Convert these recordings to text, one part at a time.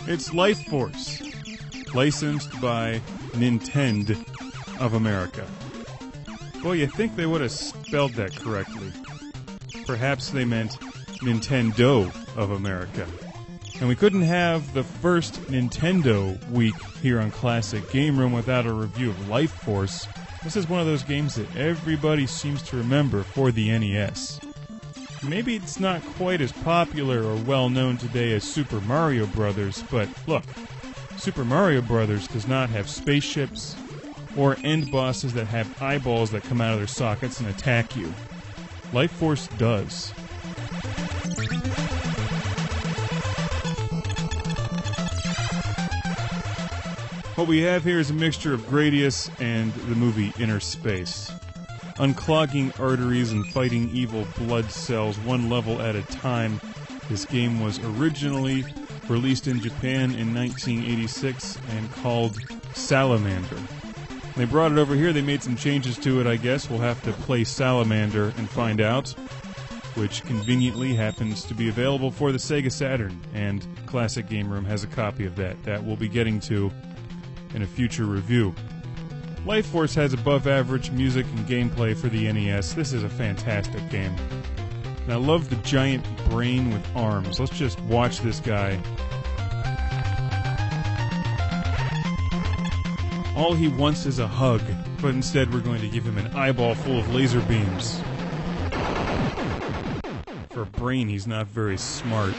It's Life Force, licensed by Nintendo of America. Boy, you'd think they would have spelled that correctly. Perhaps they meant Nintendo of America. And we couldn't have the first Nintendo week here on Classic Game Room without a review of Life Force. This is one of those games that everybody seems to remember for the NES. Maybe it's not quite as popular or well-known today as Super Mario Bros., but look, Super Mario Bros. Does not have spaceships or end bosses that have eyeballs that come out of their sockets and attack you. Life Force does. What we have here is a mixture of Gradius and the movie Inner Space. Unclogging arteries and fighting evil blood cells one level at a time. This game was originally released in Japan in 1986 and called Salamander. They brought it over here, they made some changes to it, I guess. We'll have to play Salamander and find out, which conveniently happens to be available for the Sega Saturn, and Classic Game Room has a copy of that. That we'll be getting to in a future review. Life Force has above-average music and gameplay for the NES. This is a fantastic game. And I love the giant brain with arms. Let's just watch this guy. All he wants is a hug, but instead we're going to give him an eyeball full of laser beams. For a brain, he's not very smart.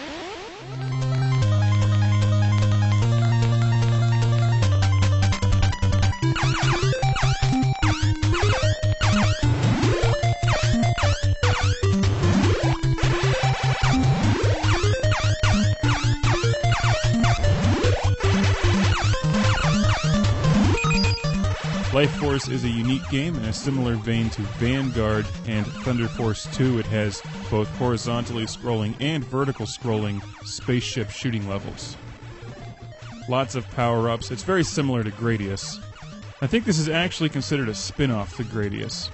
Life Force is a unique game in a similar vein to Vanguard and Thunder Force 2. It has both horizontally scrolling and vertical scrolling spaceship shooting levels. Lots of power-ups. It's very similar to Gradius. I think this is actually considered a spin-off to Gradius.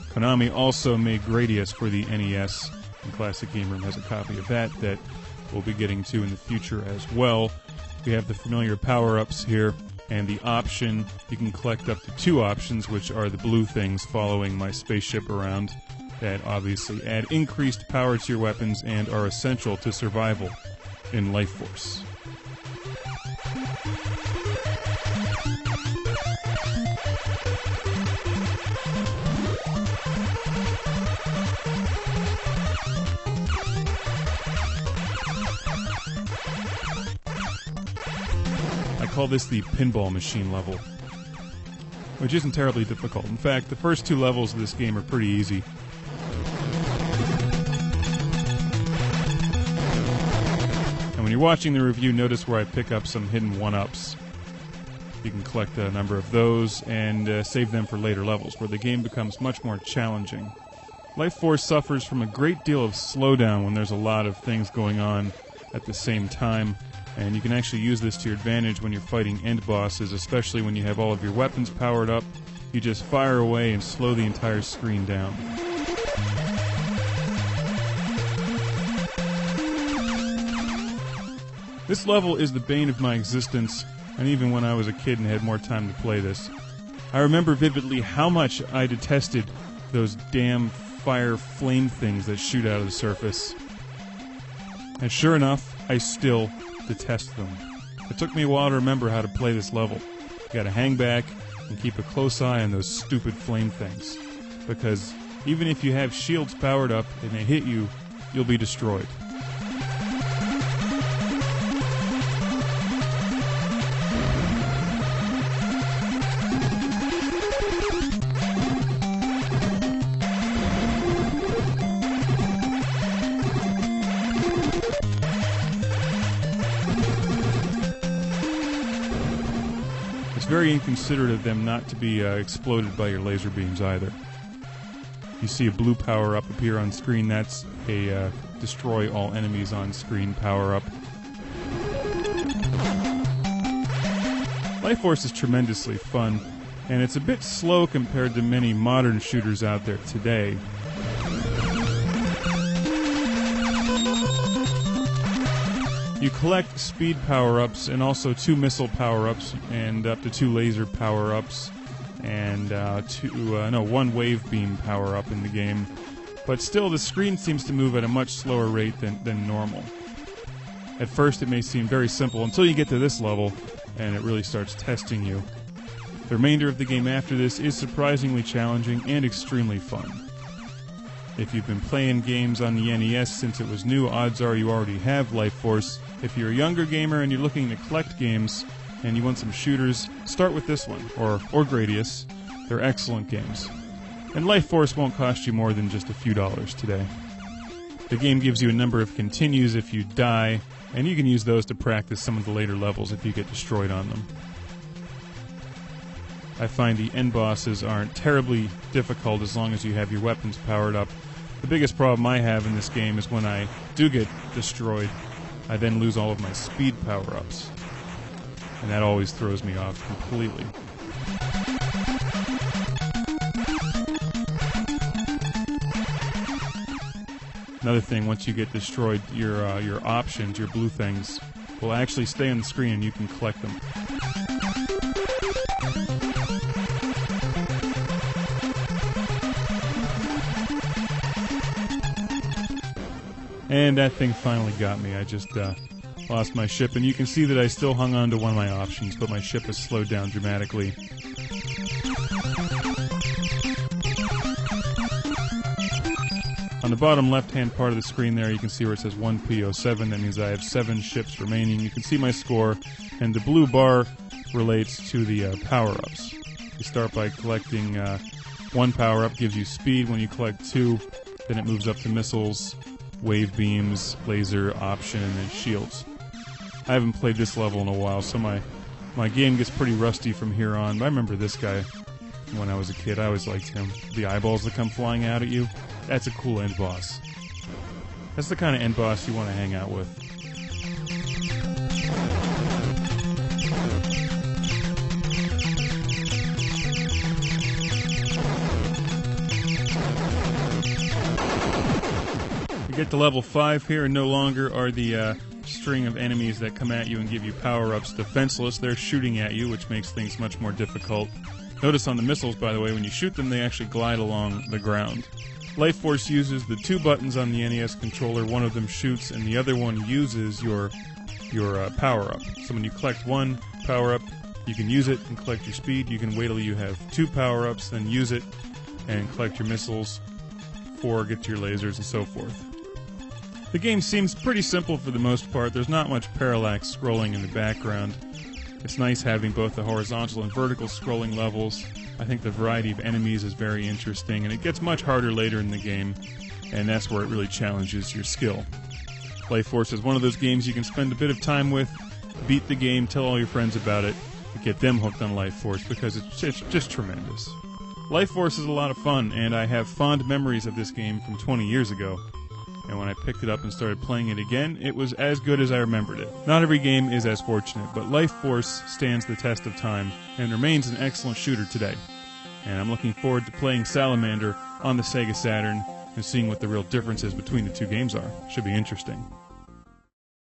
Konami also made Gradius for the NES, and Classic Game Room has a copy of that we'll be getting to in the future as well. We have the familiar power-ups here. And the option, you can collect up to 2 options, which are the blue things following my spaceship around, that obviously add increased power to your weapons and are essential to survival in Life Force. I call this the pinball machine level, which isn't terribly difficult. In fact, the first 2 levels of this game are pretty easy. And when you're watching the review, notice where I pick up some hidden one-ups. You can collect a number of those and save them for later levels, where the game becomes much more challenging. Life Force suffers from a great deal of slowdown when there's a lot of things going on at the same time. And you can actually use this to your advantage when you're fighting end bosses, especially when you have all of your weapons powered up. You just fire away and slow the entire screen down. This level is the bane of my existence, and even when I was a kid and had more time to play this. I remember vividly how much I detested those damn fire flame things that shoot out of the surface. And sure enough, I still detest them. It took me a while to remember how to play this level. You gotta hang back and keep a close eye on those stupid flame things, because even if you have shields powered up and they hit you, you'll be destroyed. Very inconsiderate of them not to be exploded by your laser beams either. You see a blue power-up appear on screen. That's a destroy all enemies on screen power-up. Life Force is tremendously fun, and it's a bit slow compared to many modern shooters out there today. You collect speed power-ups and also 2 missile power-ups and up to 2 laser power-ups and 1 wave beam power-up in the game. But still, the screen seems to move at a much slower rate than normal. At first, it may seem very simple until you get to this level, and it really starts testing you. The remainder of the game after this is surprisingly challenging and extremely fun. If you've been playing games on the NES since it was new, odds are you already have Life Force. If you're a younger gamer and you're looking to collect games and you want some shooters, start with this one, or Gradius. They're excellent games. And Life Force won't cost you more than just a few dollars today. The game gives you a number of continues if you die, and you can use those to practice some of the later levels if you get destroyed on them. I find the end bosses aren't terribly difficult as long as you have your weapons powered up. The biggest problem I have in this game is when I do get destroyed, I then lose all of my speed power-ups. And that always throws me off completely. Another thing, once you get destroyed, your options, your blue things, will actually stay on the screen and you can collect them. And that thing finally got me. I just lost my ship, and you can see that I still hung on to one of my options, but my ship has slowed down dramatically. On the bottom left-hand part of the screen there, you can see where it says 1P07. That means I have 7 ships remaining. You can see my score, and the blue bar relates to the power-ups. You start by collecting 1 power-up, gives you speed. When you collect 2, then it moves up to missiles, wave beams, laser, option, and then shields. I haven't played this level in a while, so my game gets pretty rusty from here on. But I remember this guy when I was a kid. I always liked him. The eyeballs that come flying out at you, that's a cool end boss. That's the kind of end boss you want to hang out with. Get to level 5 here, and no longer are the string of enemies that come at you and give you power-ups defenseless. They're shooting at you, which makes things much more difficult. Notice on the missiles, by the way, when you shoot them, they actually glide along the ground. Life Force uses the 2 buttons on the NES controller. One of them shoots, and the other one uses your power-up. So when you collect 1 power-up, you can use it and collect your speed. You can wait till you have 2 power-ups, then use it and collect your missiles, 4, get to your lasers, and so forth. The game seems pretty simple for the most part. There's not much parallax scrolling in the background. It's nice having both the horizontal and vertical scrolling levels. I think the variety of enemies is very interesting, and it gets much harder later in the game, and that's where it really challenges your skill. Life Force is one of those games you can spend a bit of time with, beat the game, tell all your friends about it, and get them hooked on Life Force because it's just tremendous. Life Force is a lot of fun, and I have fond memories of this game from 20 years ago. And when I picked it up and started playing it again, it was as good as I remembered it. Not every game is as fortunate, but Life Force stands the test of time and remains an excellent shooter today. And I'm looking forward to playing Salamander on the Sega Saturn and seeing what the real differences between the 2 games are. Should be interesting.